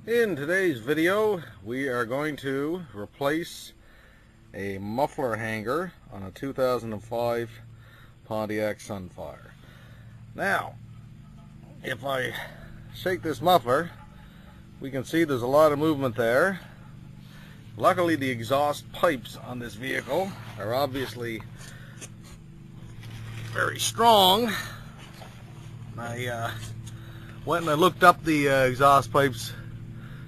In today's video, we are going to replace a muffler hanger on a 2005 Pontiac Sunfire. Now, if I shake this muffler, we can see there's a lot of movement there. Luckily, the exhaust pipes on this vehicle are obviously very strong. I went and I looked up the exhaust pipes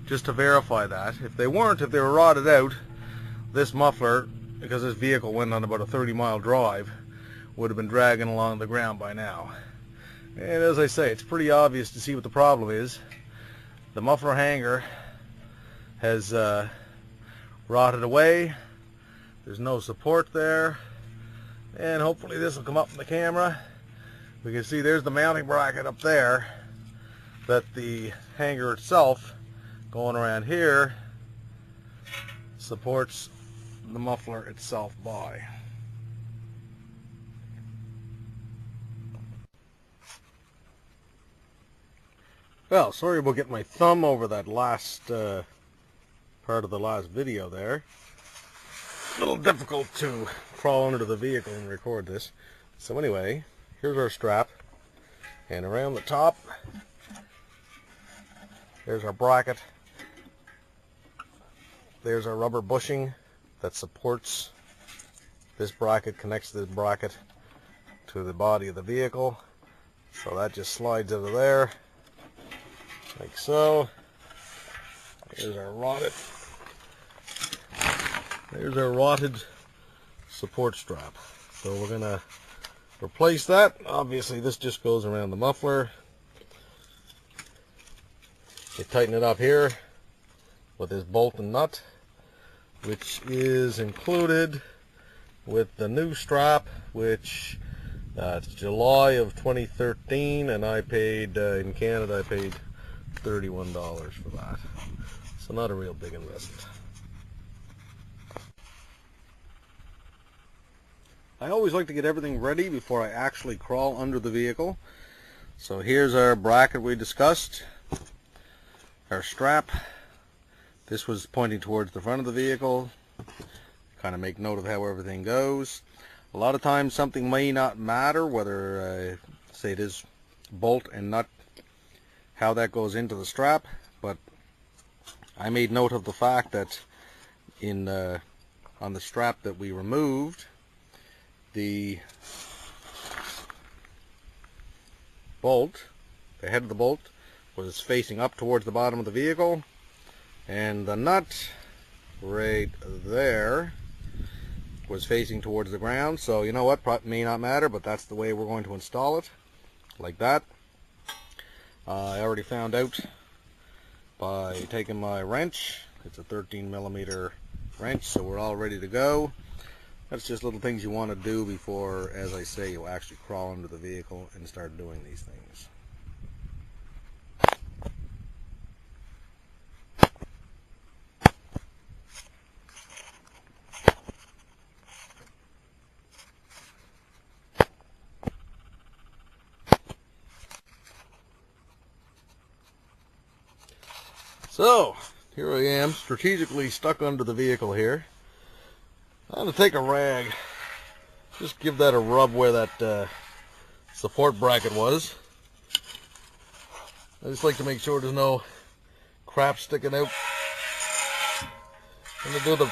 just to verify that. If they were rotted out, this muffler, because this vehicle went on about a 30-mile drive, would have been dragging along the ground by now. And as I say, it's pretty obvious to see what the problem is. The muffler hanger has rotted away. There's no support there, and hopefully this will come up in the camera. We can see there's the mounting bracket up there that the hanger itself, going around here, supports the muffler itself by. Well, sorry about getting my thumb over that last part of the last video there. A little difficult to crawl under the vehicle and record this. So anyway, here's our strap, and around the top there's our bracket. There's our rubber bushing that supports this bracket, connects this bracket to the body of the vehicle. So that just slides out of there, like so. There's our rotted support strap. So we're going to replace that. Obviously this just goes around the muffler. You tighten it up here with this bolt and nut, which is included with the new strap, which it's July of 2013, and I paid, in Canada, I paid $31 for that. So not a real big investment. I always like to get everything ready before I actually crawl under the vehicle. So here's our bracket we discussed, our strap. This was pointing towards the front of the vehicle. Kind of make note of how everything goes. A lot of times something may not matter, whether say it is bolt and nut, how that goes into the strap, but I made note of the fact that in on the strap that we removed, the bolt, the head of the bolt, was facing up towards the bottom of the vehicle, and the nut right there was facing towards the ground. So you know what, may not matter, but that's the way we're going to install it, like that. I already found out by taking my wrench. It's a 13mm wrench, so we're all ready to go. That's just little things you want to do before, as I say, you actually crawl into the vehicle and start doing these things. So, here I am, strategically stuck under the vehicle here. I'm going to take a rag, just give that a rub where that support bracket was. I just like to make sure there's no crap sticking out. I'm going to do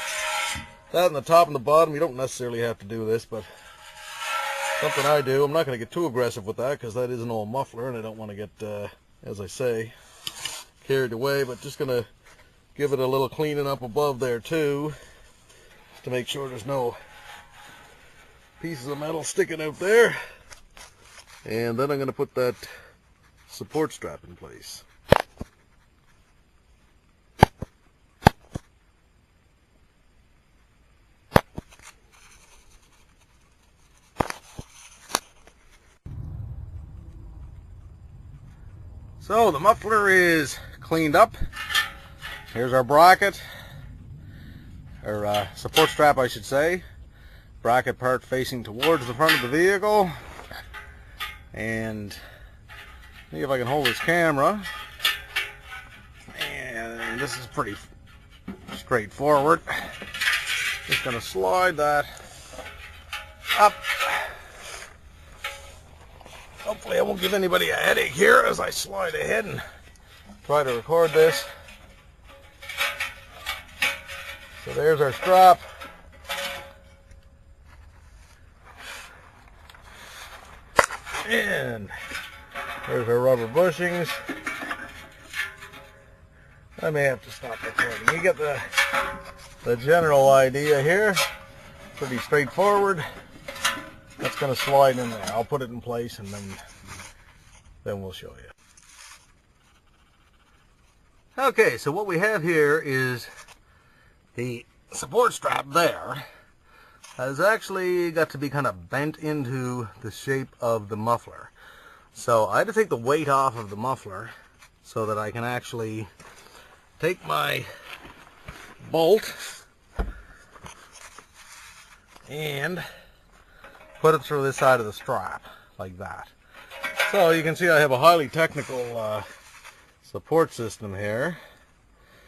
that on the top and the bottom. You don't necessarily have to do this, but something I do. I'm not going to get too aggressive with that because that is an old muffler and I don't want to get, as I say, carried away, but just gonna give it a little cleaning up above there too, to make sure there's no pieces of metal sticking out there. And then I'm gonna put that support strap in place. So the muffler is cleaned up. Here's our bracket, or support strap I should say. Bracket part facing towards the front of the vehicle. And see if I can hold this camera. And And this is pretty straightforward. Just going to slide that up. Hopefully I won't give anybody a headache here as I slide ahead and try to record this. So there's our strap. And there's our rubber bushings. I may have to stop recording. You get the general idea here. Pretty straightforward. That's going to slide in there. I'll put it in place and then we'll show you. Okay, so what we have here is the support strap there has actually got to be kind of bent into the shape of the muffler. So I had to take the weight off of the muffler so that I can actually take my bolt and put it through this side of the strap like that. So you can see I have a highly technical support system here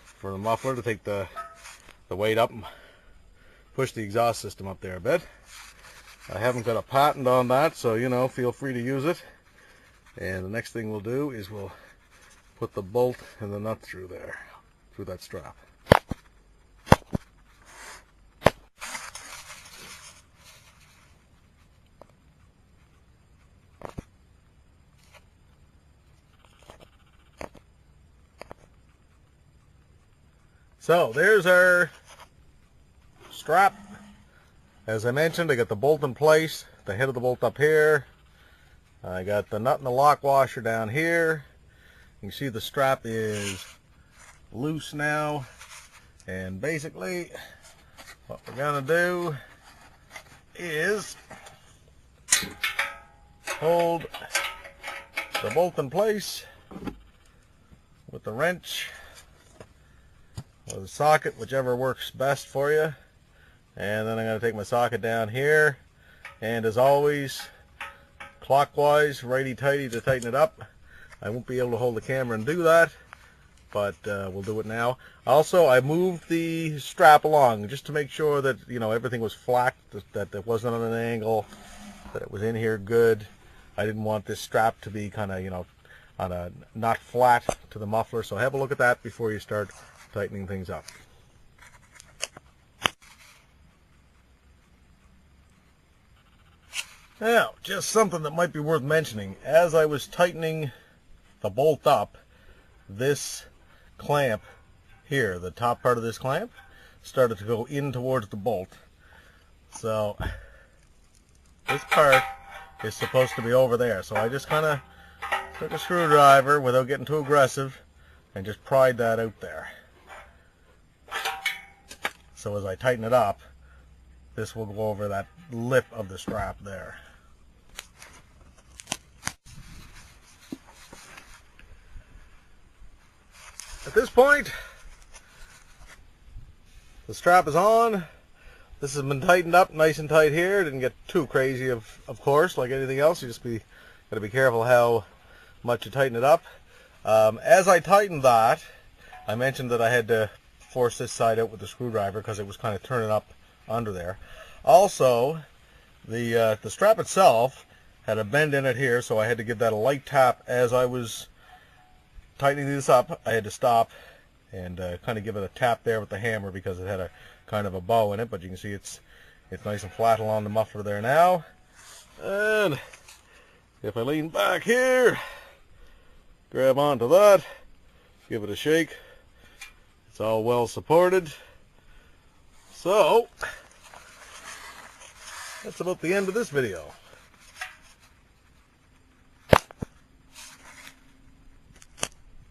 for the muffler to take the weight up and push the exhaust system up there a bit. I haven't got a patent on that, so you know, feel free to use it. And the next thing we'll do is we'll put the bolt and the nut through there, through that strap. So there's our strap. As I mentioned, I got the bolt in place, the head of the bolt up here. I got the nut and the lock washer down here. You can see the strap is loose now. And basically, what we're gonna do is hold the bolt in place with the wrench or the socket, whichever works best for you. And then I'm going to take my socket down here, and as always, clockwise, righty-tighty to tighten it up. I won't be able to hold the camera and do that, but we'll do it now. Also, I moved the strap along just to make sure that, you know, everything was flat, that it wasn't on an angle, that it was in here good. I didn't want this strap to be kind of, you know, on a not flat to the muffler, so have a look at that before you start tightening things up. Now, just something that might be worth mentioning. As I was tightening the bolt up, this clamp here, the top part of this clamp, started to go in towards the bolt. So this part is supposed to be over there. So I just kind of took a screwdriver without getting too aggressive and just pried that out there. So as I tighten it up, this will go over that lip of the strap there. At this point, the strap is on. This has been tightened up nice and tight here. Didn't get too crazy, of course, like anything else. You just got to be careful how much you tighten it up. As I tightened that, I mentioned that I had to force this side out with the screwdriver because it was kind of turning up under there. Also, the strap itself had a bend in it here, so I had to give that a light tap as I was tightening this up. I had to stop and kind of give it a tap there with the hammer because it had a kind of a bow in it, but you can see it's nice and flat along the muffler there now. And if I lean back here, grab onto that, give it a shake, it's all well supported. So that's about the end of this video.